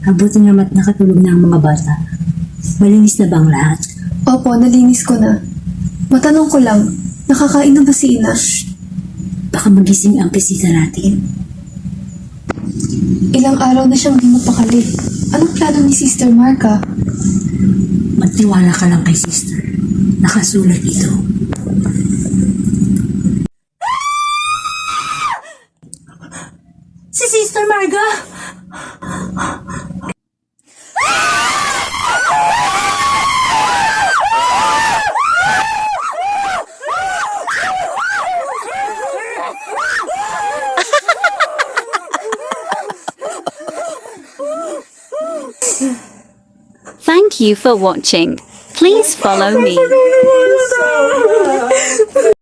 Mabuti naman at nakatulog na ang mga bata. Malinis na ba ang lahat? Opo, nalinis ko na. Matanong ko lang, nakakain na ba si Ina? Baka magising ang bisita natin. Ilang araw na siyang di mapakali. Anong plano ni Sister Marka? Magtiwala ka lang kay sister. Nakasulat ito. Si Sister Marga! Thank you for watching. Please follow me.